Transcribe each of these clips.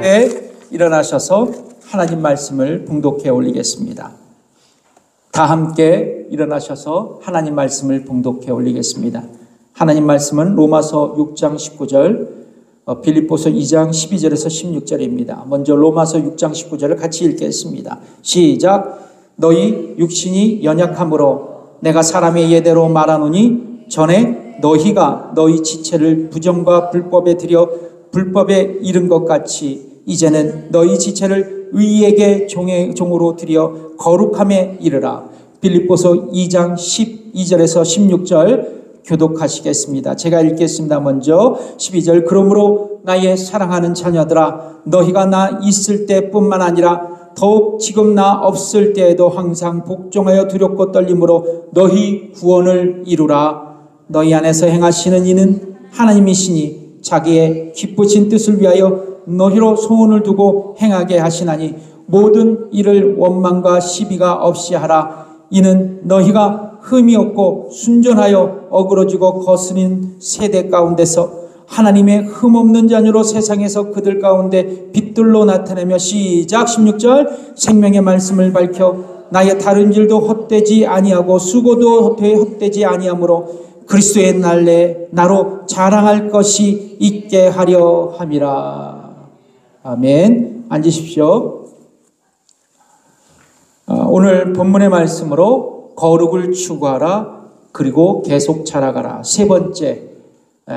함께 일어나셔서 하나님 말씀을 봉독해 올리겠습니다. 다 함께 일어나셔서 하나님 말씀을 봉독해 올리겠습니다. 하나님 말씀은 로마서 6장 19절, 빌립보서 2장 12절에서 16절입니다. 먼저 로마서 6장 19절을 같이 읽겠습니다. 시작. 너희 육신이 연약함으로 내가 사람의 예대로 말하노니 전에 너희가 너희 지체를 부정과 불법에 들여 불법에 이른 것 같이 이제는 너희 지체를 의에게 종으로 들여 거룩함에 이르라. 빌립보서 2장 12절에서 16절 교독하시겠습니다. 제가 읽겠습니다. 먼저 12절. 그러므로 나의 사랑하는 자녀들아, 너희가 나 있을 때뿐만 아니라 더욱 지금 나 없을 때에도 항상 복종하여 두렵고 떨림으로 너희 구원을 이루라. 너희 안에서 행하시는 이는 하나님이시니 자기의 기쁘신 뜻을 위하여 너희로 소원을 두고 행하게 하시나니 모든 일을 원망과 시비가 없이 하라. 이는 너희가 흠이 없고 순전하여 어그러지고 거스린 세대 가운데서 하나님의 흠없는 자녀로 세상에서 그들 가운데 빛들로 나타내며 시작 16절. 생명의 말씀을 밝혀 나의 다른 일도 헛되지 아니하고 수고도 헛되지 아니하므로 그리스도의 날에 나로 자랑할 것이 있게 하려 함이라. 아멘. 앉으십시오. 오늘 본문의 말씀으로 거룩을 추구하라, 그리고 계속 자라가라, 세 번째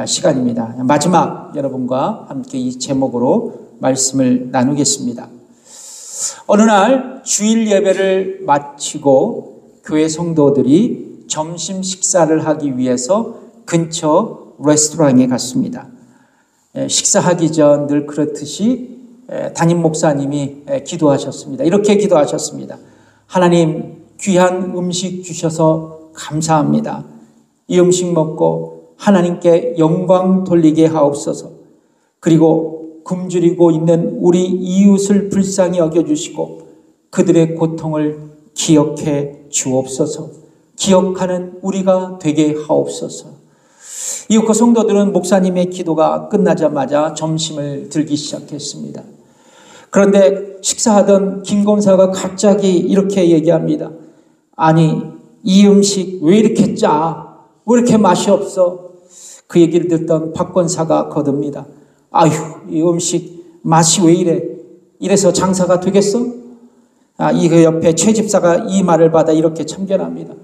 시간입니다. 마지막 여러분과 함께 이 제목으로 말씀을 나누겠습니다. 어느 날 주일 예배를 마치고 교회 성도들이 점심 식사를 하기 위해서 근처 레스토랑에 갔습니다. 식사하기 전 늘 그렇듯이 담임 목사님이 기도하셨습니다. 이렇게 기도하셨습니다. 하나님, 귀한 음식 주셔서 감사합니다. 이 음식 먹고 하나님께 영광 돌리게 하옵소서. 그리고 굶주리고 있는 우리 이웃을 불쌍히 여겨주시고 그들의 고통을 기억해 주옵소서. 기억하는 우리가 되게 하옵소서. 이웃 성도들은 목사님의 기도가 끝나자마자 점심을 들기 시작했습니다. 그런데 식사하던 김 권사가 갑자기 이렇게 얘기합니다. 아니, 이 음식 왜 이렇게 짜? 왜 이렇게 맛이 없어? 그 얘기를 듣던 박 권사가 거듭니다. 아휴, 이 음식 맛이 왜 이래? 이래서 장사가 되겠어? 이 옆에 최 집사가 이 말을 받아 이렇게 참견합니다.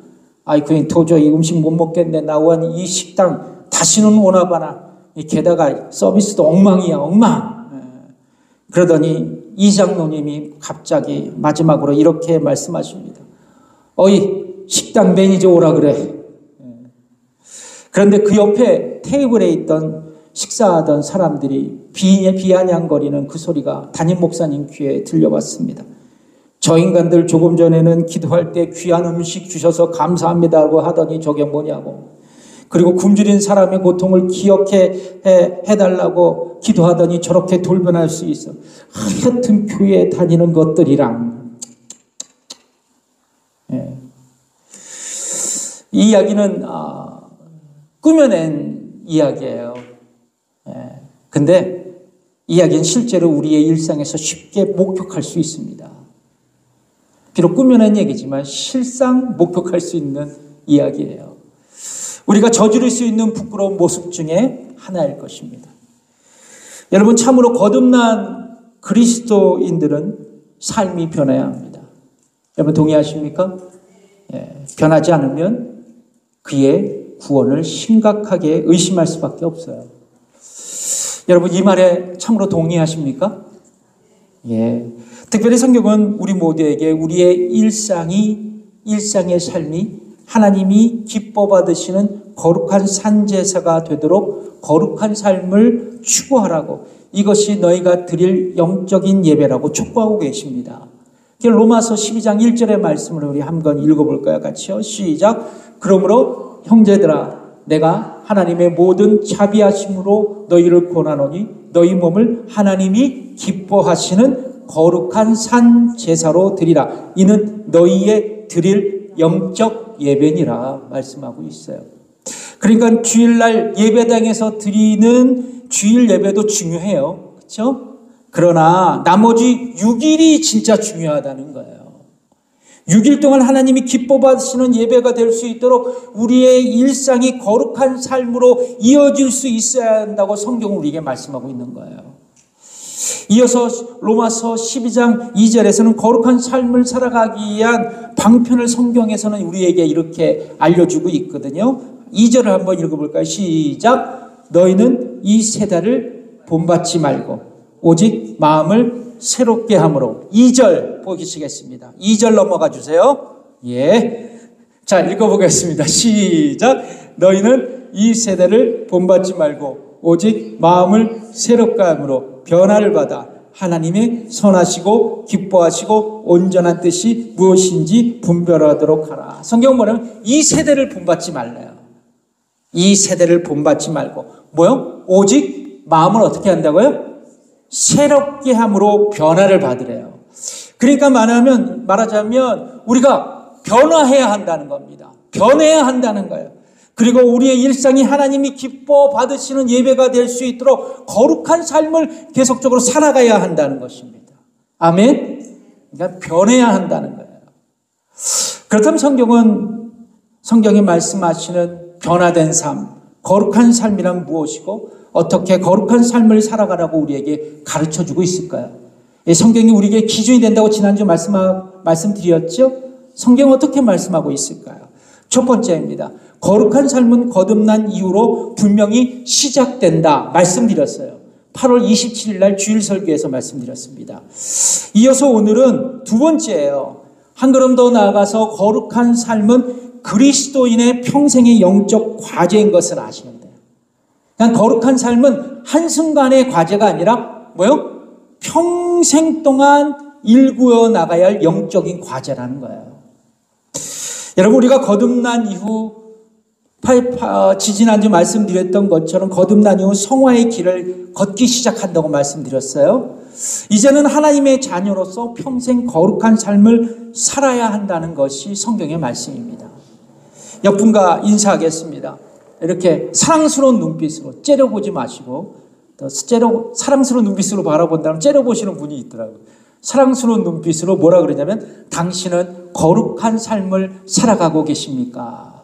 그냥 도저히 음식 못 먹겠네. 나와 이 식당 다시는 오나 봐라. 게다가 서비스도 엉망이야, 엉망. 그러더니 이 장로님이 갑자기 마지막으로 이렇게 말씀하십니다. 어이, 식당 매니저 오라 그래. 그런데 그 옆에 테이블에 있던 식사하던 사람들이 비아냥거리는 그 소리가 담임 목사님 귀에 들려왔습니다. 저 인간들 조금 전에는 기도할 때 귀한 음식 주셔서 감사합니다고 하더니 저게 뭐냐고. 그리고 굶주린 사람의 고통을 기억해 해달라고 기도하더니 저렇게 돌변할 수 있어. 하여튼 교회에 다니는 것들이랑. 이 이야기는 꾸며낸 이야기예요. 근데 이 이야기는 실제로 우리의 일상에서 쉽게 목격할 수 있습니다. 비록 꾸며낸 얘기지만 실상 목격할 수 있는 이야기예요. 우리가 저지를 수 있는 부끄러운 모습 중에 하나일 것입니다. 여러분, 참으로 거듭난 그리스도인들은 삶이 변해야 합니다. 여러분 동의하십니까? 변하지 않으면 그의 구원을 심각하게 의심할 수밖에 없어요. 여러분, 이 말에 참으로 동의하십니까? 특별히 성경은 우리 모두에게 우리의 일상의 삶이 하나님이 기뻐 받으시는 거룩한 산제사가 되도록 거룩한 삶을 추구하라고, 이것이 너희가 드릴 영적인 예배라고 촉구하고 계십니다. 로마서 12장 1절의 말씀을 우리 한번 읽어볼까요? 같이요. 시작. 그러므로 형제들아, 내가 하나님의 모든 자비하심으로 너희를 권하노니 너희 몸을 하나님이 기뻐하시는 거룩한 산 제사로 드리라. 이는 너희의 드릴 영적 예배니라 말씀하고 있어요. 그러니까 주일날 예배당에서 드리는 주일 예배도 중요해요. 그렇죠? 그러나 나머지 6일이 진짜 중요하다는 거예요. 6일 동안 하나님이 기뻐 받으시는 예배가 될 수 있도록 우리의 일상이 거룩한 삶으로 이어질 수 있어야 한다고 성경은 우리에게 말씀하고 있는 거예요. 이어서 로마서 12장 2절에서는 거룩한 삶을 살아가기 위한 방편을 성경에서는 우리에게 이렇게 알려주고 있거든요. 2절을 한번 읽어볼까요? 시작. 너희는 이 세대를 본받지 말고 오직 마음을 새롭게 함으로. 2절 보시겠습니다. 2절 넘어가 주세요. 예. 자, 읽어보겠습니다. 시작. 너희는 이 세대를 본받지 말고 오직 마음을 새롭게 함으로 변화를 받아 하나님의 선하시고 기뻐하시고 온전한 뜻이 무엇인지 분별하도록 하라. 성경은 뭐냐면 이 세대를 본받지 말래요. 이 세대를 본받지 말고 뭐요? 오직 마음을 어떻게 한다고요? 새롭게 함으로 변화를 받으래요. 그러니까 말하자면 우리가 변화해야 한다는 겁니다. 변해야 한다는 거예요. 그리고 우리의 일상이 하나님이 기뻐 받으시는 예배가 될 수 있도록 거룩한 삶을 계속적으로 살아가야 한다는 것입니다. 아멘? 그러니까 변해야 한다는 거예요. 그렇다면 성경이 말씀하시는 변화된 삶, 거룩한 삶이란 무엇이고 어떻게 거룩한 삶을 살아가라고 우리에게 가르쳐주고 있을까요? 성경이 우리에게 기준이 된다고 지난주 말씀드렸죠? 성경은 어떻게 말씀하고 있을까요? 첫 번째입니다. 거룩한 삶은 거듭난 이후로 분명히 시작된다 말씀드렸어요. 8월 27일 날 주일 설교에서 말씀드렸습니다. 이어서 오늘은 두 번째예요. 한 걸음 더 나아가서 거룩한 삶은 그리스도인의 평생의 영적 과제인 것을 아시면 돼요. 그러니까 거룩한 삶은 한순간의 과제가 아니라 뭐요? 평생 동안 일구어 나가야 할 영적인 과제라는 거예요. 여러분, 우리가 거듭난 이후 지지난주 말씀드렸던 것처럼 거듭난 이후 성화의 길을 걷기 시작한다고 말씀드렸어요. 이제는 하나님의 자녀로서 평생 거룩한 삶을 살아야 한다는 것이 성경의 말씀입니다. 옆분과 인사하겠습니다. 이렇게 사랑스러운 눈빛으로 째려보지 마시고 사랑스러운 눈빛으로 바라본다면 째려보시는 분이 있더라고요. 사랑스러운 눈빛으로 뭐라 그러냐면 당신은 거룩한 삶을 살아가고 계십니까?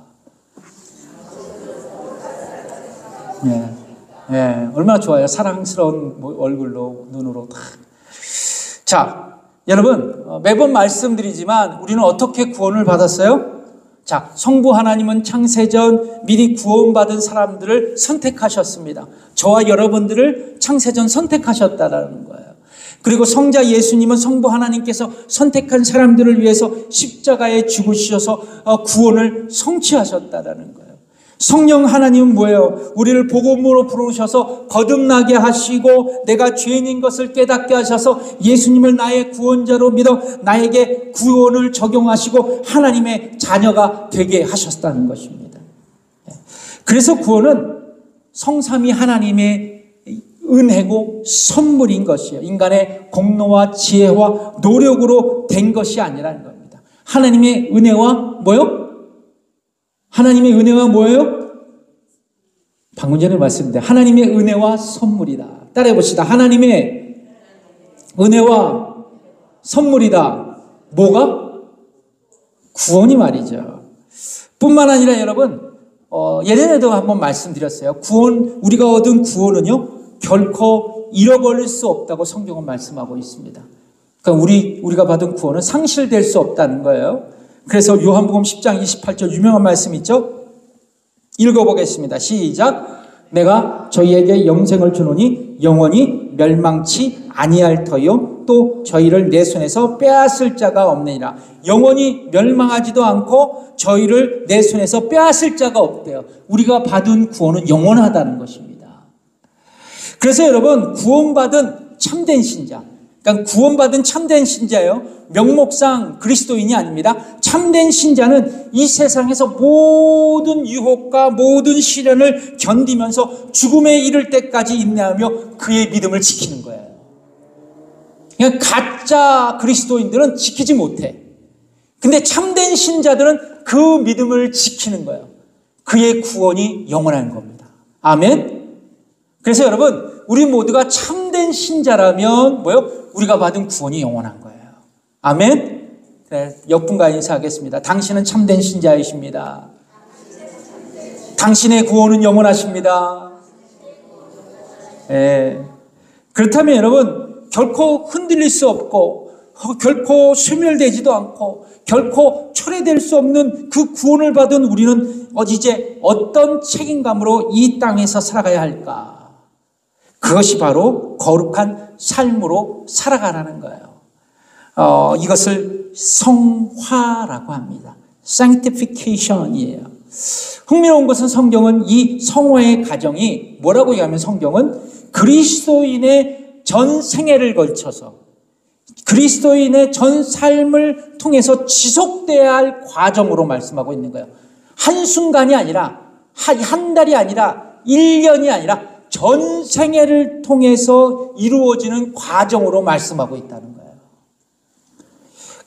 예, 얼마나 좋아요. 사랑스러운 얼굴로 눈으로 다. 자, 여러분 매번 말씀드리지만 우리는 어떻게 구원을 받았어요? 자, 성부 하나님은 창세전 미리 구원받은 사람들을 선택하셨습니다. 저와 여러분들을 창세전 선택하셨다라는 거예요. 그리고 성자 예수님은 성부 하나님께서 선택한 사람들을 위해서 십자가에 죽으셔서 구원을 성취하셨다라는 거예요. 성령 하나님은 뭐예요? 우리를 복음으로 부르셔서 거듭나게 하시고 내가 죄인인 것을 깨닫게 하셔서 예수님을 나의 구원자로 믿어 나에게 구원을 적용하시고 하나님의 자녀가 되게 하셨다는 것입니다. 그래서 구원은 성삼위 하나님의 은혜고 선물인 것이에요. 인간의 공로와 지혜와 노력으로 된 것이 아니라는 겁니다. 하나님의 은혜와 뭐요? 하나님의 은혜와 뭐예요? 방금 전에 말씀드렸는데 하나님의 은혜와 선물이다. 따라해 봅시다. 하나님의 은혜와 선물이다. 뭐가? 구원이 말이죠. 뿐만 아니라 여러분 예전에도 한번 말씀드렸어요. 우리가 얻은 구원은요 결코 잃어버릴 수 없다고 성경은 말씀하고 있습니다. 그러니까 우리가 받은 구원은 상실될 수 없다는 거예요. 그래서 요한복음 10장 28절 유명한 말씀 있죠? 읽어보겠습니다. 시작. 내가 저희에게 영생을 주노니 영원히 멸망치 아니할 터요 또 저희를 내 손에서 빼앗을 자가 없느니라. 영원히 멸망하지도 않고 저희를 내 손에서 빼앗을 자가 없대요. 우리가 받은 구원은 영원하다는 것입니다. 그래서 여러분 구원받은 참된 신자, 그러니까 구원받은 참된 신자예요. 명목상 그리스도인이 아닙니다. 참된 신자는 이 세상에서 모든 유혹과 모든 시련을 견디면서 죽음에 이를 때까지 인내하며 그의 믿음을 지키는 거예요. 그러니까 가짜 그리스도인들은 지키지 못해. 근데 참된 신자들은 그 믿음을 지키는 거예요. 그의 구원이 영원한 겁니다. 아멘. 그래서 여러분 우리 모두가 참된 참된 신자라면 뭐요? 우리가 받은 구원이 영원한 거예요. 아멘? 네, 옆분과 인사하겠습니다. 당신은 참된 신자이십니다. 당신의 구원은 영원하십니다. 네. 그렇다면 여러분, 결코 흔들릴 수 없고 결코 소멸되지도 않고 결코 철회될 수 없는 그 구원을 받은 우리는 이제 어떤 책임감으로 이 땅에서 살아가야 할까? 그것이 바로 거룩한 삶으로 살아가라는 거예요. 이것을 성화라고 합니다. sanctification이에요. 흥미로운 것은 성경은 이 성화의 과정이 뭐라고 얘기하면 성경은 그리스도인의 전 생애를 걸쳐서 그리스도인의 전 삶을 통해서 지속돼야 할 과정으로 말씀하고 있는 거예요. 한순간이 아니라 한 달이 아니라 1년이 아니라 전 생애를 통해서 이루어지는 과정으로 말씀하고 있다는 거예요.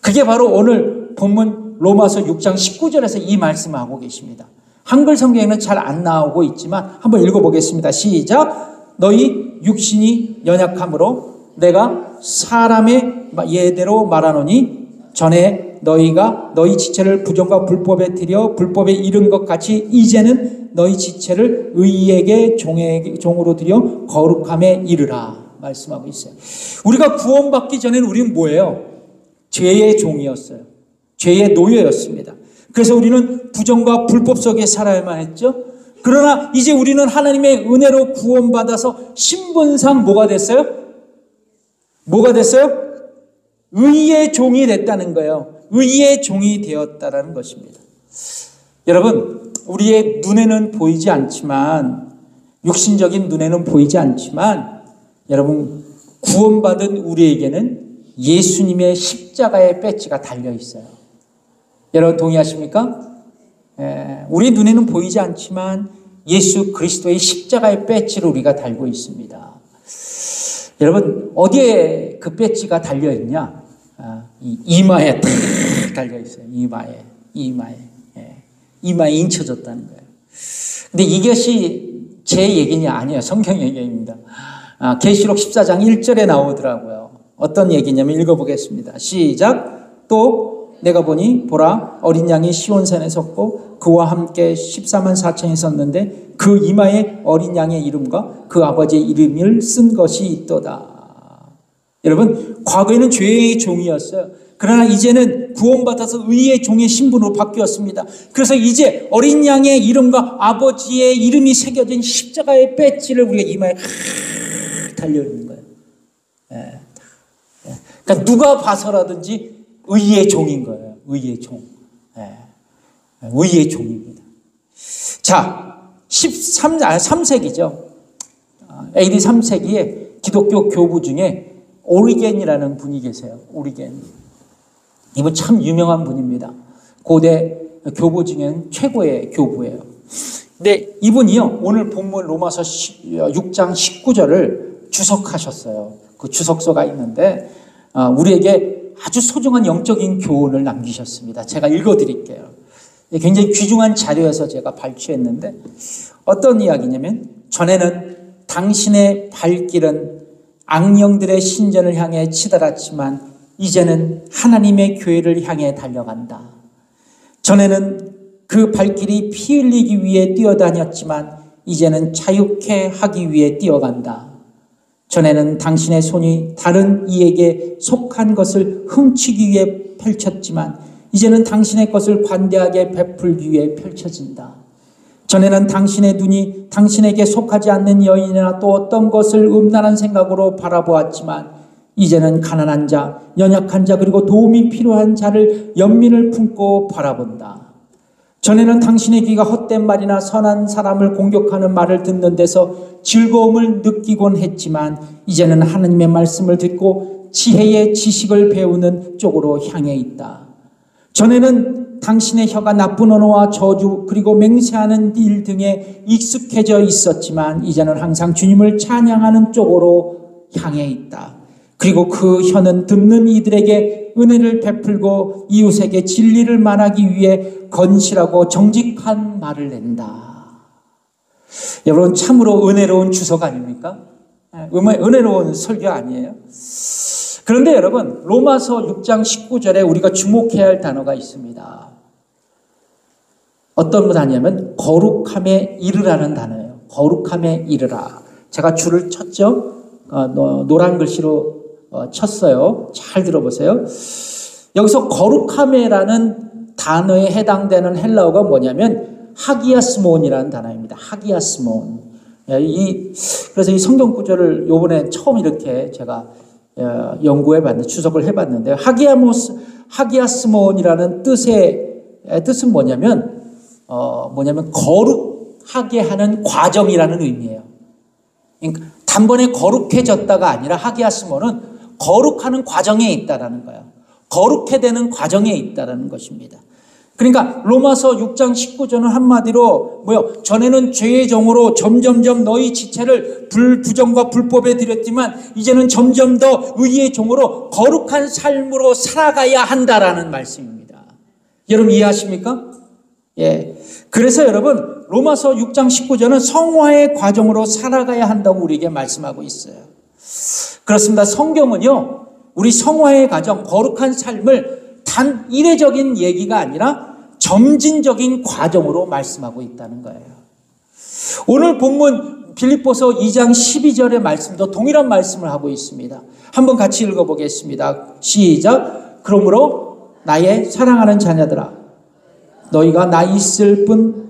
그게 바로 오늘 본문 로마서 6장 19절에서 이 말씀을 하고 계십니다. 한글 성경에는 잘 안 나오고 있지만 한번 읽어보겠습니다. 시작. 너희 육신이 연약함으로 내가 사람의 예대로 말하노니 전에 너희가 너희 지체를 부정과 불법에 들여 불법에 이른 것 같이 이제는 너희 지체를 의에게 종으로 들여 거룩함에 이르라 말씀하고 있어요. 우리가 구원받기 전에는 우리는 뭐예요? 죄의 종이었어요. 죄의 노예였습니다. 그래서 우리는 부정과 불법 속에 살아야만 했죠. 그러나 이제 우리는 하나님의 은혜로 구원받아서 신분상 뭐가 됐어요? 뭐가 됐어요? 의의 종이 됐다는 거예요. 의의 종이 되었다라는 것입니다. 여러분, 우리의 눈에는 보이지 않지만, 육신적인 눈에는 보이지 않지만, 여러분, 구원받은 우리에게는 예수님의 십자가의 배지가 달려 있어요. 여러분 동의하십니까? 우리 눈에는 보이지 않지만 예수 그리스도의 십자가의 배지를 우리가 달고 있습니다. 여러분, 어디에 그 배지가 달려있냐? 이마에 탁 달려있어요. 이마에 인쳐졌다는 거예요. 근데 이것이 제 얘기냐? 아니에요. 성경 얘기입니다. 계시록 14장 1절에 나오더라고요. 어떤 얘기냐면 읽어보겠습니다. 시작. 또 내가 보니 보라 어린 양이 시온산에 섰고 그와 함께 14만 4천이 섰는데 그 이마에 어린 양의 이름과 그 아버지의 이름을 쓴 것이 있도다. 여러분, 과거에는 죄의 종이었어요. 그러나 이제는 구원받아서 의의 종의 신분으로 바뀌었습니다. 그래서 이제 어린 양의 이름과 아버지의 이름이 새겨진 십자가의 배지를 우리가 이마에 달려있는 거예요. 그러니까 누가 봐서라든지 의의 종인 거예요. 의의 종. 의의 종입니다. 자, 3세기죠. AD 3세기에 기독교 교부 중에 오리겐이라는 분이 계세요. 오리겐. 이분 참 유명한 분입니다. 고대 교부 중엔 최고의 교부예요. 근데 이분이요, 오늘 본문 로마서 6장 19절을 주석하셨어요. 그 주석서가 있는데 우리에게 아주 소중한 영적인 교훈을 남기셨습니다. 제가 읽어드릴게요. 굉장히 귀중한 자료에서 제가 발췌했는데 어떤 이야기냐면 전에는 당신의 발길은 악령들의 신전을 향해 치달았지만 이제는 하나님의 교회를 향해 달려간다. 전에는 그 발길이 피 흘리기 위해 뛰어다녔지만 이제는 자유케 하기 위해 뛰어간다. 전에는 당신의 손이 다른 이에게 속한 것을 훔치기 위해 펼쳤지만 이제는 당신의 것을 관대하게 베풀기 위해 펼쳐진다. 전에는 당신의 눈이 당신에게 속하지 않는 여인이나 또 어떤 것을 음란한 생각으로 바라보았지만 이제는 가난한 자, 연약한 자 그리고 도움이 필요한 자를 연민을 품고 바라본다. 전에는 당신의 귀가 헛된 말이나 선한 사람을 공격하는 말을 듣는 데서 즐거움을 느끼곤 했지만 이제는 하나님의 말씀을 듣고 지혜의 지식을 배우는 쪽으로 향해 있다. 전에는 당신의 혀가 나쁜 언어와 저주 그리고 맹세하는 일 등에 익숙해져 있었지만 이제는 항상 주님을 찬양하는 쪽으로 향해 있다. 그리고 그 혀는 듣는 이들에게 은혜를 베풀고 이웃에게 진리를 말하기 위해 건실하고 정직한 말을 낸다. 여러분, 참으로 은혜로운 주석 아닙니까? 은혜로운 설교 아니에요? 그런데 여러분, 로마서 6장 19절에 우리가 주목해야 할 단어가 있습니다. 어떤 단어냐면 거룩함에 이르라는 단어예요. 거룩함에 이르라. 제가 줄을 쳤죠? 노란 글씨로 쳤어요. 잘 들어보세요. 여기서 거룩함에라는 단어에 해당되는 헬라어가 뭐냐면 하기아스몬이라는 단어입니다. 하기아스몬. 그래서 이 성경 구절을 요번에 처음 이렇게 제가 연구해봤는데, 주석을 해봤는데, 하기아스몬이라는 뜻은 뭐냐면 거룩하게 하는 과정이라는 의미예요. 그러니까 단번에 거룩해졌다가 아니라 하기아스몬은 거룩하는 과정에 있다라는 거예요. 거룩해 되는 과정에 있다라는 것입니다. 그러니까 로마서 6장 19절은 한마디로 전에는 죄의 종으로 점점점 너희 지체를 부정과 불법에 드렸지만 이제는 점점 더 의의 종으로 거룩한 삶으로 살아가야 한다라는 말씀입니다. 여러분 이해하십니까? 예. 그래서 여러분 로마서 6장 19절은 성화의 과정으로 살아가야 한다고 우리에게 말씀하고 있어요. 그렇습니다. 성경은요, 우리 성화의 과정, 거룩한 삶을 단 이례적인 얘기가 아니라 점진적인 과정으로 말씀하고 있다는 거예요. 오늘 본문 빌립보서 2장 12절의 말씀도 동일한 말씀을 하고 있습니다. 한번 같이 읽어보겠습니다. 시작. 그러므로 나의 사랑하는 자녀들아, 너희가 나 있을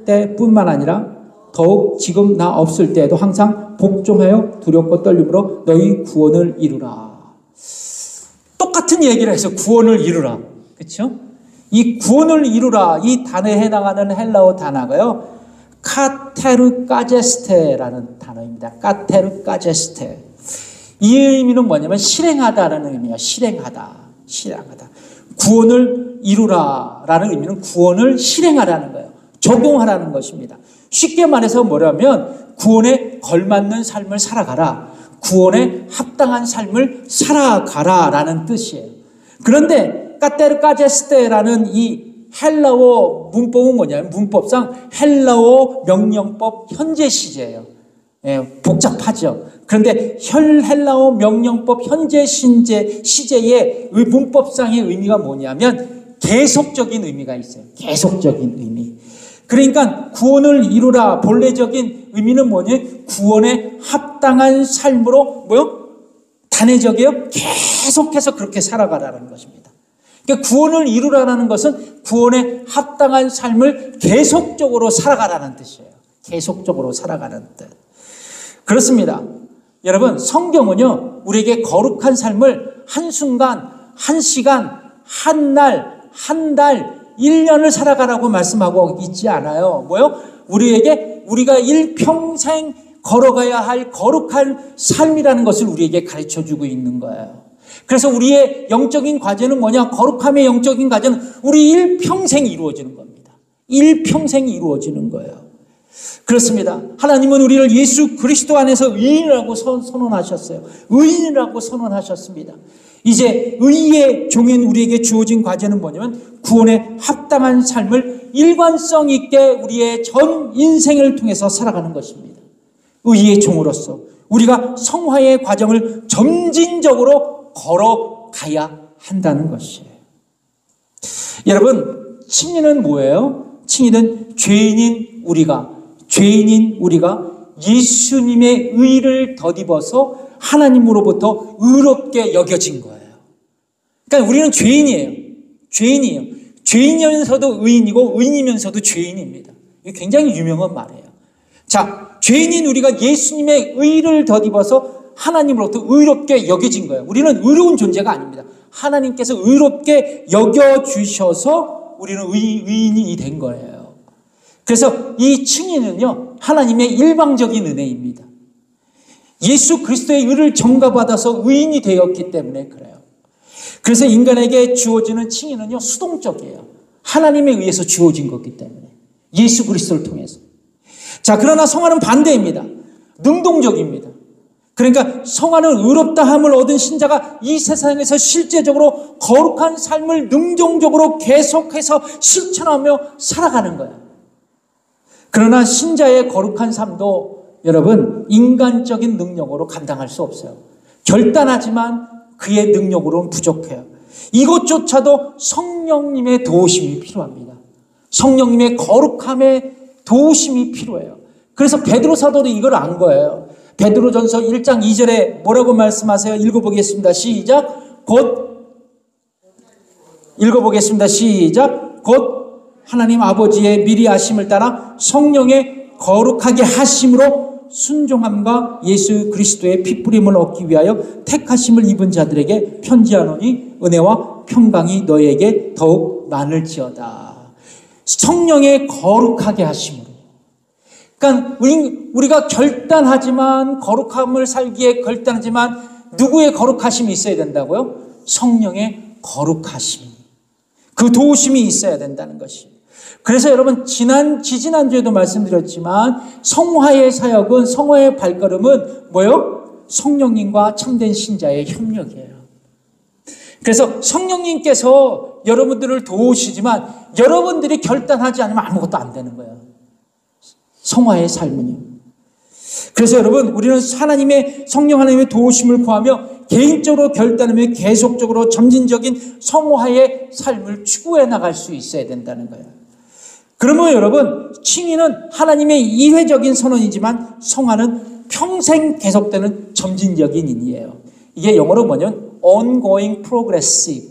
때뿐만 아니라 더욱 지금 나 없을 때에도 항상 복종하여 두렵고 떨림으로 너희 구원을 이루라. 똑같은 얘기를 해서 구원을 이루라. 그렇죠? 이 구원을 이루라, 이 단어에 해당하는 헬라어 단어가요, 카테르까제스테라는 단어입니다. 카테르까제스테. 이 의미는 뭐냐면 실행하다라는 의미예요. 실행하다. 구원을 이루라라는 의미는 구원을 실행하라는 거예요. 적용하라는 것입니다. 쉽게 말해서 뭐냐면 구원에 걸맞는 삶을 살아가라. 구원에 합당한 삶을 살아가라라는 뜻이에요. 그런데 카테르까제스테라는 이 헬라어 문법은 뭐냐면 문법상 헬라어 명령법 현재 시제예요. 복잡하죠. 그런데 헬라어 명령법 현재 시제의 문법상의 의미가 뭐냐면 계속적인 의미가 있어요. 계속적인 의미. 그러니까 구원을 이루라 본래적인 의미는 뭐냐면 구원에 합당한 삶으로 단회적이에요. 계속해서 그렇게 살아가라는 것입니다. 그러니까 구원을 이루라는 것은 구원에 합당한 삶을 계속적으로 살아가라는 뜻이에요. 계속적으로 살아가는 뜻. 그렇습니다. 여러분, 성경은요, 우리에게 거룩한 삶을 한순간, 한시간, 한날, 한 달, 1년을 살아가라고 말씀하고 있지 않아요. 우리가 일평생 걸어가야 할 거룩한 삶이라는 것을 우리에게 가르쳐 주고 있는 거예요. 그래서 우리의 영적인 과제는 뭐냐? 거룩함의 영적인 과제는 우리 일평생 이루어지는 겁니다. 일평생 이루어지는 거예요. 그렇습니다. 하나님은 우리를 예수 그리스도 안에서 의인이라고 선언하셨어요. 의인이라고 선언하셨습니다. 이제 의의 종인 우리에게 주어진 과제는 뭐냐면 구원에 합당한 삶을 일관성 있게 우리의 전 인생을 통해서 살아가는 것입니다. 의의 종으로서 우리가 성화의 과정을 점진적으로 걸어가야 한다는 것이에요. 여러분, 칭의는 뭐예요? 칭의는 죄인인 우리가 예수님의 의를 덧입어서 하나님으로부터 의롭게 여겨진 거예요. 그러니까 우리는 죄인이에요. 죄인이면서도 의인이고 의인이면서도 죄인입니다. 이게 굉장히 유명한 말이에요. 자, 죄인인 우리가 예수님의 의를 덧입어서 하나님으로부터 의롭게 여겨진 거예요. 우리는 의로운 존재가 아닙니다. 하나님께서 의롭게 여겨주셔서 우리는 의인이 된 거예요. 그래서 이 칭의는요, 하나님의 일방적인 은혜입니다. 예수 그리스도의 의를 전가받아서 의인이 되었기 때문에 그래요. 그래서 인간에게 주어지는 칭의는요, 수동적이에요. 하나님에 의해서 주어진 거기 때문에. 예수 그리스도를 통해서. 자, 그러나 성화는 반대입니다. 능동적입니다. 그러니까 성화는 의롭다함을 얻은 신자가 이 세상에서 실제적으로 거룩한 삶을 능동적으로 계속해서 실천하며 살아가는 거예요. 그러나 신자의 거룩한 삶도 여러분 인간적인 능력으로 감당할 수 없어요. 결단하지만 그의 능력으로는 부족해요. 이것조차도 성령님의 도우심이 필요합니다. 성령님의 거룩함의 도우심이 필요해요. 그래서 베드로 사도도 이걸 안 거예요. 베드로전서 1장 2절에 뭐라고 말씀하세요? 읽어보겠습니다. 시작. 읽어보겠습니다. 시작. 곧 하나님 아버지의 미리 아심을 따라 성령의 거룩하게 하심으로 순종함과 예수 그리스도의 핏부림을 얻기 위하여 택하심을 입은 자들에게 편지하노니 은혜와 평강이 너에게 더욱 많을지어다. 성령의 거룩하게 하심으로. 그러니까 우리가 결단하지만 거룩함을 살기에 결단하지만 누구의 거룩하심이 있어야 된다고요? 성령의 거룩하심. 그 도우심이 있어야 된다는 것이. 그래서 여러분 지지난주에도 말씀드렸지만 성화의 사역은 성화의 발걸음은 뭐예요? 성령님과 참된 신자의 협력이에요. 그래서 성령님께서 여러분들을 도우시지만 여러분들이 결단하지 않으면 아무것도 안 되는 거예요. 성화의 삶은요. 그래서 여러분 우리는 성령 하나님의 도우심을 구하며 개인적으로 결단하며 계속적으로 점진적인 성화의 삶을 추구해 나갈 수 있어야 된다는 거예요. 그러면 여러분 칭의는 하나님의 이회적인 선언이지만 성화는 평생 계속되는 점진적인 일이에요. 이게 영어로 뭐냐면 ongoing progressive,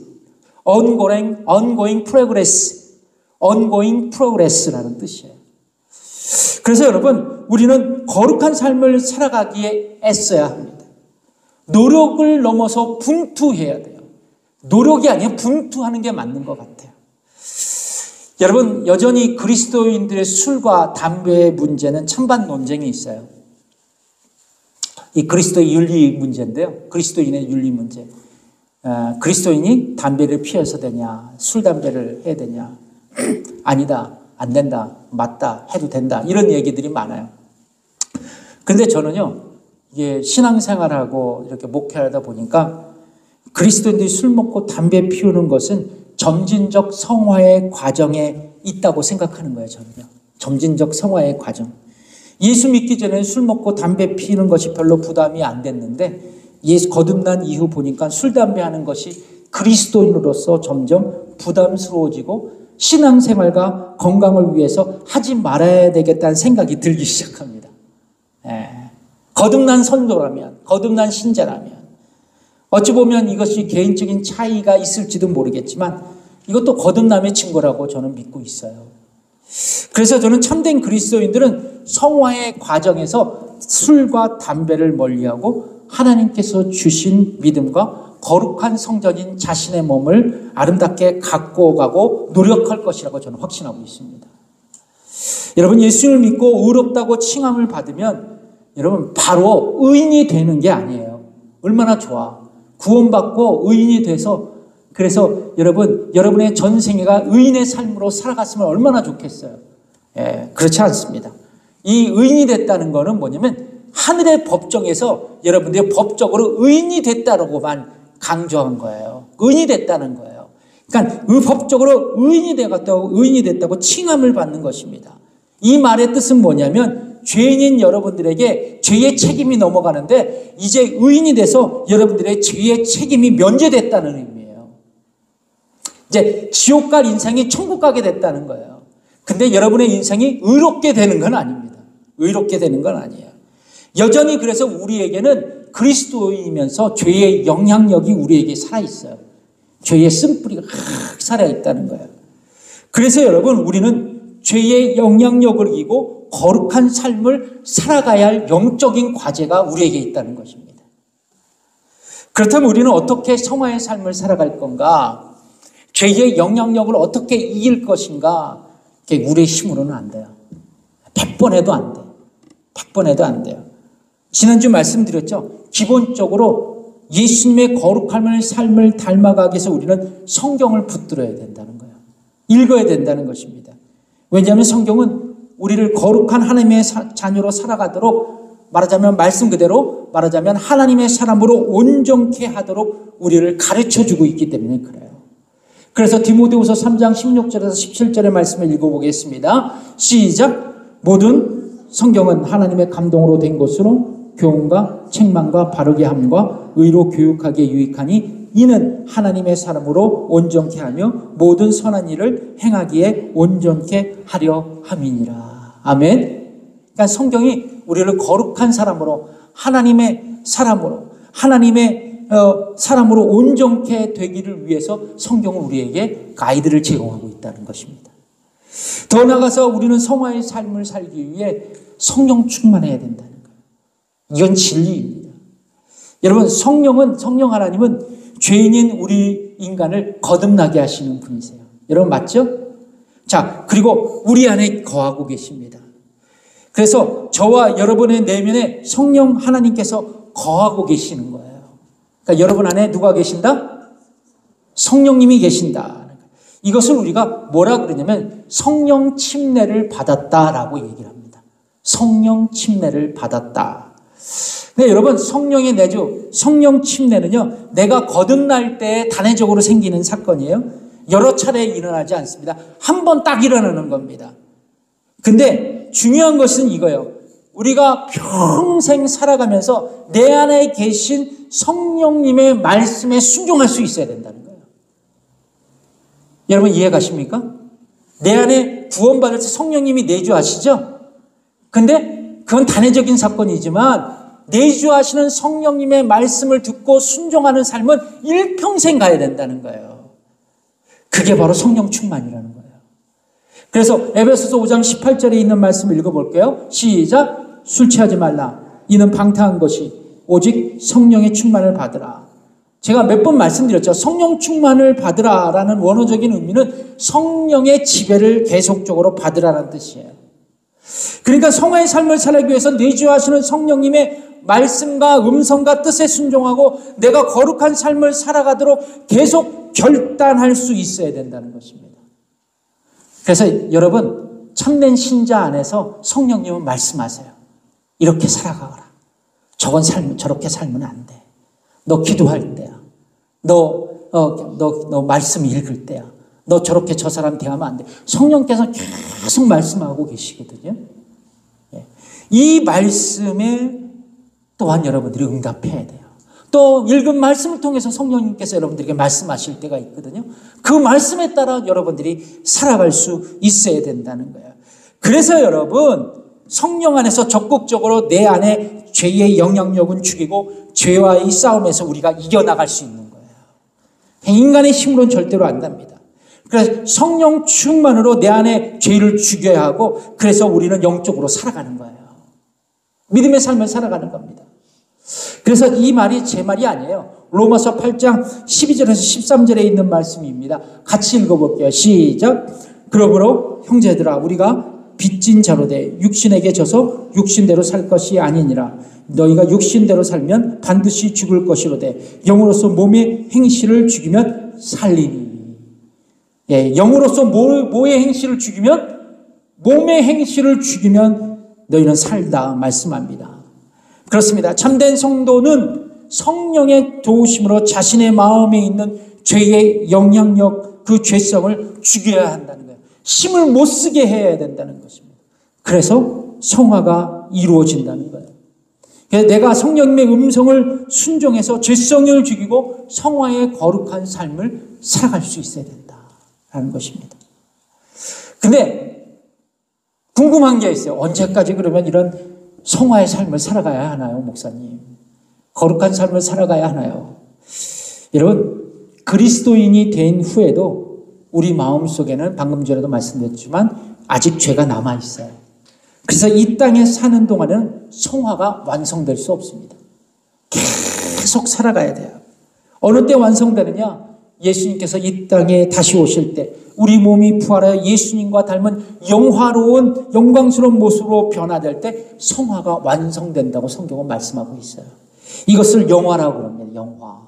ongoing progress라는 뜻이에요. 그래서 여러분 우리는 거룩한 삶을 살아가기에 애써야 합니다. 노력을 넘어서 분투해야 돼요. 노력이 아니라 분투하는 게 맞는 것 같아요. 여러분 여전히 그리스도인들의 술과 담배의 문제는 찬반 논쟁이 있어요. 이 그리스도의 윤리 문제인데요. 그리스도인의 윤리 문제. 그리스도인이 담배를 피워서 되냐, 술 담배를 해야 되냐. 아니다, 안 된다, 맞다, 해도 된다. 이런 얘기들이 많아요. 근데 저는요, 이게 신앙생활하고 이렇게 목회하다 보니까 그리스도인들이 술 먹고 담배 피우는 것은 점진적 성화의 과정에 있다고 생각하는 거예요, 저는요. 점진적 성화의 과정. 예수 믿기 전에 술 먹고 담배 피우는 것이 별로 부담이 안 됐는데 예수 거듭난 이후 보니까 술, 담배 하는 것이 그리스도인으로서 점점 부담스러워지고 신앙생활과 건강을 위해서 하지 말아야 되겠다는 생각이 들기 시작합니다. 거듭난 성도라면, 거듭난 신자라면 어찌 보면 이것이 개인적인 차이가 있을지도 모르겠지만 이것도 거듭남의 증거라고 저는 믿고 있어요. 그래서 저는 참된 그리스도인들은 성화의 과정에서 술과 담배를 멀리하고 하나님께서 주신 믿음과 거룩한 성전인 자신의 몸을 아름답게 갖고 가고 노력할 것이라고 저는 확신하고 있습니다. 여러분 예수를 믿고 의롭다고 칭함을 받으면 여러분 바로 의인이 되는 게 아니에요. 얼마나 좋아. 구원받고 의인이 돼서 그래서 여러분의 전생애가 의인의 삶으로 살아갔으면 얼마나 좋겠어요. 그렇지 않습니다. 이 의인이 됐다는 거는 뭐냐면 하늘의 법정에서 여러분들이 법적으로 의인이 됐다라고만 강조한 거예요. 의인이 됐다는 거예요. 그러니까 법적으로 의인이 됐다고 칭함을 받는 것입니다. 이 말의 뜻은 뭐냐면 죄인인 여러분들에게 죄의 책임이 넘어가는데 이제 의인이 돼서 여러분들의 죄의 책임이 면제됐다는 의미예요. 이제 지옥 갈 인생이 천국 가게 됐다는 거예요. 근데 여러분의 인생이 의롭게 되는 건 아닙니다. 의롭게 되는 건 아니에요. 여전히 그래서 우리에게는 그리스도이면서 죄의 영향력이 우리에게 살아있어요. 죄의 쓴뿌리가 살아있다는 거예요. 그래서 여러분 우리는 죄의 영향력을 이기고 거룩한 삶을 살아가야 할 영적인 과제가 우리에게 있다는 것입니다. 그렇다면 우리는 어떻게 성화의 삶을 살아갈 건가? 죄의 영향력을 어떻게 이길 것인가? 그게 우리의 힘으로는 안 돼요. 100번 해도 안 돼요. 100번 해도 안 돼요. 지난주 말씀드렸죠. 기본적으로 예수님의 거룩한 삶을 닮아가기 위해서 우리는 성경을 붙들어야 된다는 거예요. 읽어야 된다는 것입니다. 왜냐하면 성경은 우리를 거룩한 하나님의 자녀로 살아가도록 말하자면 말씀 그대로 말하자면 하나님의 사람으로 온전케 하도록 우리를 가르쳐주고 있기 때문에 그래요. 그래서 디모데후서 3장 16절에서 17절의 말씀을 읽어보겠습니다. 시작. 모든 성경은 하나님의 감동으로 된 것으로 교훈과 책망과 바르게 함과 의로 교육하기에 유익하니 이는 하나님의 사람으로 온전케 하며 모든 선한 일을 행하기에 온전케 하려 함이니라. 아멘. 그러니까 성경이 우리를 거룩한 사람으로, 하나님의 사람으로, 하나님의 사람으로 온전케 되기를 위해서 성경은 우리에게 가이드를 제공하고 있다는 것입니다. 더 나아가서 우리는 성화의 삶을 살기 위해 성령 충만해야 된다는 거예요. 이건 진리입니다. 여러분, 성령 하나님은 죄인인 우리 인간을 거듭나게 하시는 분이세요. 여러분 맞죠? 자, 그리고 우리 안에 거하고 계십니다. 그래서 저와 여러분의 내면에 성령 하나님께서 거하고 계시는 거예요. 그러니까 여러분 안에 누가 계신다? 성령님이 계신다. 이것을 우리가 뭐라 그러냐면 성령 침례를 받았다라고 얘기를 합니다. 성령 침례를 받았다. 네, 여러분, 성령의 내주, 성령 침례는요, 내가 거듭날 때 단회적으로 생기는 사건이에요. 여러 차례 일어나지 않습니다. 한 번 딱 일어나는 겁니다. 근데 중요한 것은 이거예요. 우리가 평생 살아가면서 내 안에 계신 성령님의 말씀에 순종할 수 있어야 된다는 거예요. 여러분 이해 가십니까? 내 안에 구원받을 때 성령님이 내주하시죠? 근데 그건 단회적인 사건이지만 내주하시는 성령님의 말씀을 듣고 순종하는 삶은 일평생 가야 된다는 거예요. 그게 바로 성령 충만이라는 거예요. 그래서 에베소서 5장 18절에 있는 말씀을 읽어볼게요. 시작. 술 취하지 말라. 이는 방탕한 것이 오직 성령의 충만을 받으라. 제가 몇 번 말씀드렸죠. 성령 충만을 받으라라는 원어적인 의미는 성령의 지배를 계속적으로 받으라는 뜻이에요. 그러니까 성화의 삶을 살기 위해서 내주하시는 성령님의 말씀과 음성과 뜻에 순종하고 내가 거룩한 삶을 살아가도록 계속 결단할 수 있어야 된다는 것입니다. 그래서 여러분 참된 신자 안에서 성령님은 말씀하세요. 이렇게 살아가거라. 저렇게 살면 안 돼. 너 기도할 때야. 너 말씀 읽을 때야. 너 저렇게 저 사람 대하면 안 돼. 성령께서 계속 말씀하고 계시거든요. 이 말씀에 또한 여러분들이 응답해야 돼요. 또 읽은 말씀을 통해서 성령님께서 여러분들에게 말씀하실 때가 있거든요. 그 말씀에 따라 여러분들이 살아갈 수 있어야 된다는 거예요. 그래서 여러분 성령 안에서 적극적으로 내 안에 죄의 영향력은 죽이고 죄와의 싸움에서 우리가 이겨나갈 수 있는 거예요. 인간의 힘으로는 절대로 안 됩니다. 그래서 성령 충만으로 내 안에 죄를 죽여야 하고 그래서 우리는 영적으로 살아가는 거예요. 믿음의 삶을 살아가는 겁니다. 그래서 이 말이 제 말이 아니에요. 로마서 8장 12절에서 13절에 있는 말씀입니다. 같이 읽어볼게요. 시작. 그러므로 형제들아 우리가 빚진 자로 돼 육신에게 져서 육신대로 살 것이 아니니라. 너희가 육신대로 살면 반드시 죽을 것이로되 영으로서 몸의 행실을 죽이면 살리니. 영으로서 뭐의 행실을 죽이면? 몸의 행실을 죽이면 너희는 살다 말씀합니다. 그렇습니다. 참된 성도는 성령의 도우심으로 자신의 마음에 있는 죄의 영향력, 그 죄성을 죽여야 한다는 거예요. 힘을 못 쓰게 해야 된다는 것입니다. 그래서 성화가 이루어진다는 거예요. 그래서 내가 성령님의 음성을 순종해서 죄성을 죽이고 성화의 거룩한 삶을 살아갈 수 있어야 된다는 것입니다. 근데 궁금한 게 있어요. 언제까지 그러면 이런 성화의 삶을 살아가야 하나요, 목사님? 거룩한 삶을 살아가야 하나요? 여러분, 그리스도인이 된 후에도 우리 마음속에는 방금 전에도 말씀드렸지만 아직 죄가 남아있어요. 그래서 이 땅에 사는 동안은 성화가 완성될 수 없습니다. 계속 살아가야 돼요. 어느 때 완성되느냐? 예수님께서 이 땅에 다시 오실 때 우리 몸이 부활하여 예수님과 닮은 영화로운 영광스러운 모습으로 변화될 때 성화가 완성된다고 성경은 말씀하고 있어요. 이것을 영화라고 합니다. 영화.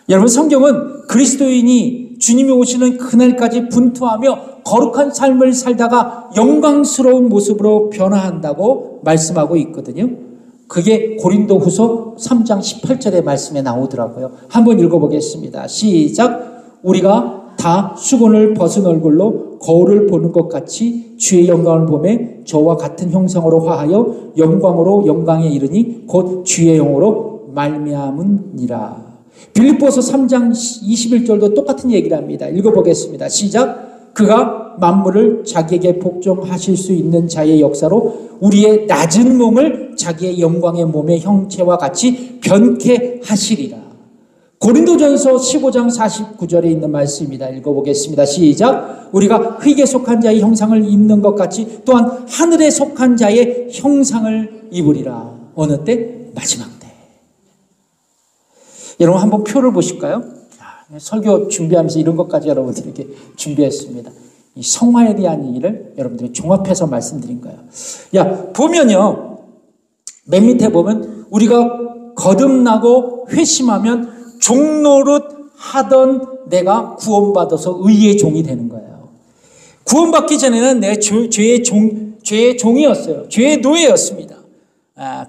여러분 성경은 그리스도인이 주님이 오시는 그날까지 분투하며 거룩한 삶을 살다가 영광스러운 모습으로 변화한다고 말씀하고 있거든요. 그게 고린도후서 3장 18절의 말씀에 나오더라고요. 한번 읽어보겠습니다. 시작. 우리가 다 수건을 벗은 얼굴로 거울을 보는 것 같이 주의 영광을 보매 저와 같은 형상으로 화하여 영광으로 영광에 이르니 곧 주의 영으로 말미암으니라. 빌립보서 3장 21절도 똑같은 얘기를 합니다. 읽어보겠습니다. 시작. 그가 만물을 자기에게 복종하실 수 있는 자의 역사로 우리의 낮은 몸을 자기의 영광의 몸의 형체와 같이 변케 하시리라. 고린도전서 15장 49절에 있는 말씀입니다. 읽어보겠습니다. 시작. 우리가 흙에 속한 자의 형상을 입는 것 같이 또한 하늘에 속한 자의 형상을 입으리라. 어느 때? 마지막 때. 여러분 한번 표를 보실까요? 설교 준비하면서 이런 것까지 여러분들에게 준비했습니다. 이 성화에 대한 일을 여러분들이 종합해서 말씀드린 거예요. 보면요. 맨 밑에 보면 우리가 거듭나고 회심하면 종노릇 하던 내가 구원받아서 의의 종이 되는 거예요. 구원받기 전에는 내 죄의 종이었어요. 죄의 노예였습니다.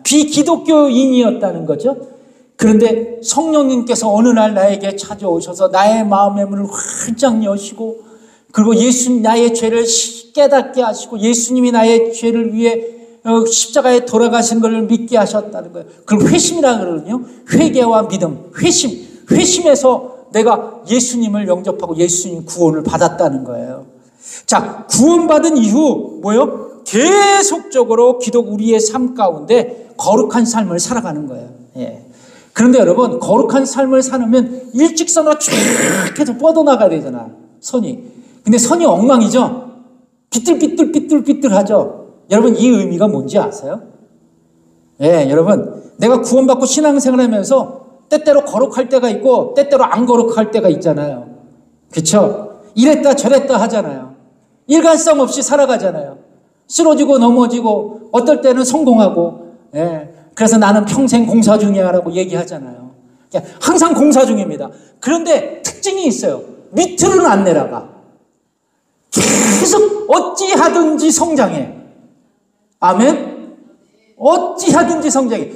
비기독교인이었다는 거죠. 그런데 성령님께서 어느 날 나에게 찾아오셔서 나의 마음의 문을 활짝 여시고 그리고 나의 죄를 깨닫게 하시고 예수님이 나의 죄를 위해 십자가에 돌아가신 것을 믿게 하셨다는 거예요. 그걸 회심이라 그러거든요. 회개와 믿음, 회심에서 내가 예수님을 영접하고 예수님 구원을 받았다는 거예요. 자, 구원받은 이후 뭐요? 계속적으로 우리의 삶 가운데 거룩한 삶을 살아가는 거예요. 예. 그런데 여러분, 거룩한 삶을 사려면 일직선으로 쭉 해서 뻗어나가야 되잖아, 선이. 근데 선이 엉망이죠? 삐뚤삐뚤하죠? 여러분, 이 의미가 뭔지 아세요? 예, 여러분, 내가 구원받고 신앙생활 하면서 때때로 거룩할 때가 있고 때때로 안 거룩할 때가 있잖아요. 그렇죠? 이랬다 저랬다 하잖아요. 일관성 없이 살아가잖아요. 쓰러지고 넘어지고 어떨 때는 성공하고, 예. 그래서 나는 평생 공사 중이야 라고 얘기하잖아요. 항상 공사 중입니다. 그런데 특징이 있어요. 밑으로는 안 내려가. 계속 어찌하든지 성장해. 아멘? 어찌하든지 성장해.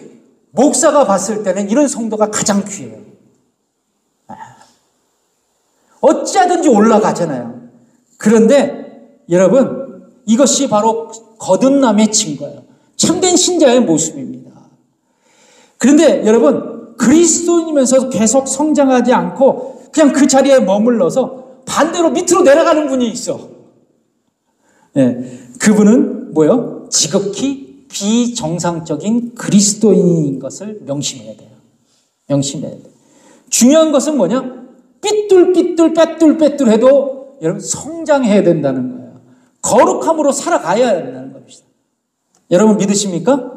목사가 봤을 때는 이런 성도가 가장 귀해요. 어찌하든지 올라가잖아요. 그런데 여러분, 이것이 바로 거듭남의 증거예요. 참된 신자의 모습입니다. 그런데 여러분, 그리스도인이면서 계속 성장하지 않고 그냥 그 자리에 머물러서 반대로 밑으로 내려가는 분이 있어. 예, 그분은 뭐요? 지극히 비정상적인 그리스도인인 것을 명심해야 돼요. 명심해야 돼요. 중요한 것은 뭐냐? 빼뚤빼뚤해도 여러분 성장해야 된다는 거예요. 거룩함으로 살아가야 된다는 겁니다. 여러분 믿으십니까?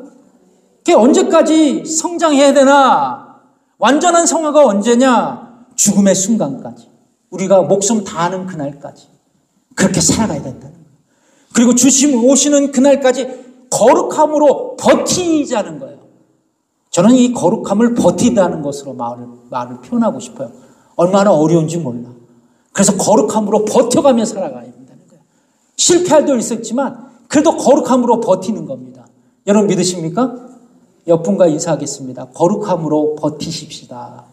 그게 언제까지 성장해야 되나? 완전한 성화가 언제냐? 죽음의 순간까지. 우리가 목숨 다하는 그날까지. 그렇게 살아가야 된다는 거예요. 그리고 주님 오시는 그날까지 거룩함으로 버티자는 거예요. 저는 이 거룩함을 버티다는 것으로 말을 표현하고 싶어요. 얼마나 어려운지 몰라. 그래서 거룩함으로 버텨가며 살아가야 된다는 거예요. 실패할 때도 있었지만 그래도 거룩함으로 버티는 겁니다. 여러분 믿으십니까? 옆분과 인사하겠습니다. 거룩함으로 버티십시다.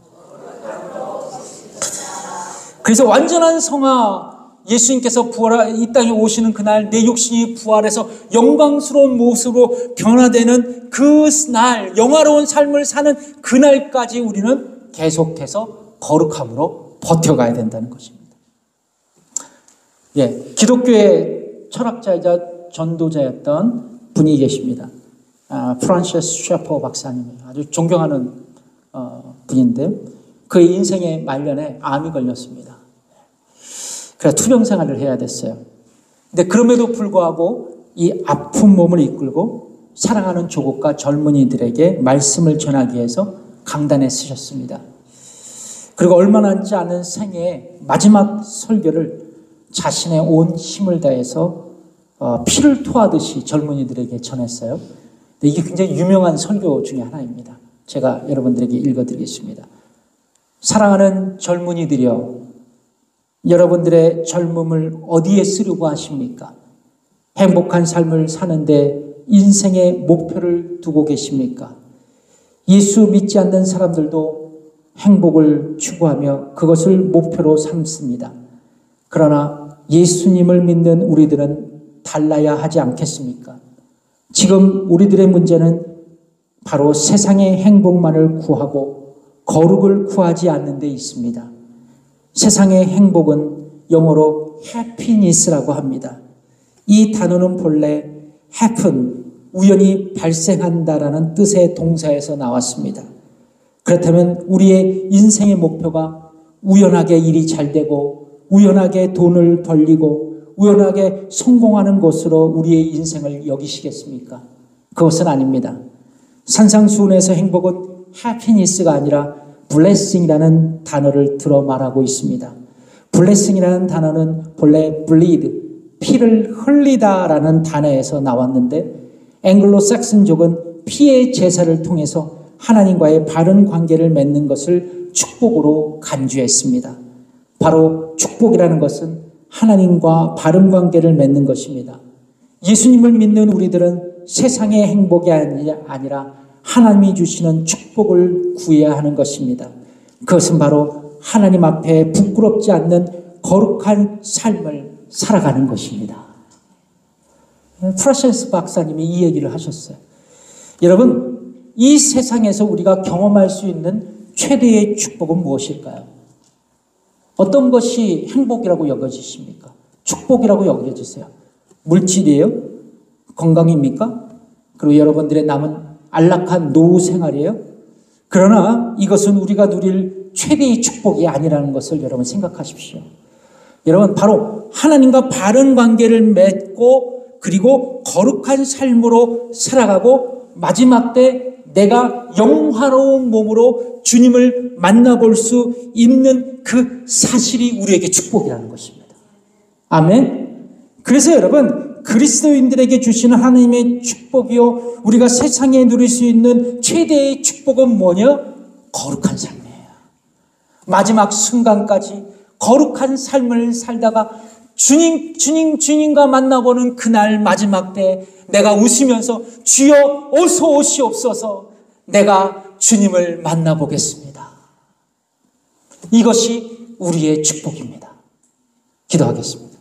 그래서 완전한 성화, 예수님께서 이 땅에 오시는 그날 내 육신이 부활해서 영광스러운 모습으로 변화되는 그 날, 영화로운 삶을 사는 그날까지 우리는 계속해서 거룩함으로 버텨가야 된다는 것입니다. 예, 기독교의 철학자이자 전도자였던 분이 계십니다. 프란시스 셰퍼 박사님, 아주 존경하는 분인데 그의 인생의 말년에 암이 걸렸습니다. 그래서 투병 생활을 해야 됐어요. 근데 그럼에도 불구하고 이 아픈 몸을 이끌고 사랑하는 조국과 젊은이들에게 말씀을 전하기 위해서 강단에 쓰셨습니다. 그리고 얼마 남지 않은 생애의 마지막 설교를 자신의 온 힘을 다해서 피를 토하듯이 젊은이들에게 전했어요. 근데 이게 굉장히 유명한 설교 중에 하나입니다. 제가 여러분들에게 읽어드리겠습니다. 사랑하는 젊은이들이여, 여러분들의 젊음을 어디에 쓰려고 하십니까? 행복한 삶을 사는데 인생의 목표를 두고 계십니까? 예수 믿지 않는 사람들도 행복을 추구하며 그것을 목표로 삼습니다. 그러나 예수님을 믿는 우리들은 달라야 하지 않겠습니까? 지금 우리들의 문제는 바로 세상의 행복만을 구하고 거룩을 구하지 않는 데 있습니다. 세상의 행복은 영어로 happiness라고 합니다. 이 단어는 본래 happen, 우연히 발생한다라는 뜻의 동사에서 나왔습니다. 그렇다면 우리의 인생의 목표가 우연하게 일이 잘 되고 우연하게 돈을 벌리고 우연하게 성공하는 것으로 우리의 인생을 여기시겠습니까? 그것은 아닙니다. 산상수훈에서 행복은 happiness가 아니라 blessing이라는 단어를 들어 말하고 있습니다. blessing이라는 단어는 본래 bleed, 피를 흘리다라는 단어에서 나왔는데 앵글로삭슨족은 피의 제사를 통해서 하나님과의 바른 관계를 맺는 것을 축복으로 간주했습니다. 바로 축복이라는 것은 하나님과 바른 관계를 맺는 것입니다. 예수님을 믿는 우리들은 세상의 행복이 아니라 하나님이 주시는 축복을 구해야 하는 것입니다. 그것은 바로 하나님 앞에 부끄럽지 않는 거룩한 삶을 살아가는 것입니다. 프라셀스 박사님이 이 얘기를 하셨어요. 여러분, 이 세상에서 우리가 경험할 수 있는 최대의 축복은 무엇일까요? 어떤 것이 행복이라고 여겨지십니까? 축복이라고 여겨지세요? 물질이에요? 건강입니까? 그리고 여러분들의 남은 안락한 노후 생활이에요? 그러나 이것은 우리가 누릴 최대의 축복이 아니라는 것을 여러분 생각하십시오. 여러분, 바로 하나님과 바른 관계를 맺고 그리고 거룩한 삶으로 살아가고 마지막 때 내가 영화로운 몸으로 주님을 만나볼 수 있는 그 사실이 우리에게 축복이라는 것입니다. 아멘. 그래서 여러분, 그리스도인들에게 주시는 하나님의 축복이요, 우리가 세상에 누릴 수 있는 최대의 축복은 뭐냐? 거룩한 삶이에요. 마지막 순간까지 거룩한 삶을 살다가 주님과 만나보는 그날 마지막 때 내가 웃으면서 주여 어서 오시옵소서, 내가 주님을 만나보겠습니다. 이것이 우리의 축복입니다. 기도하겠습니다.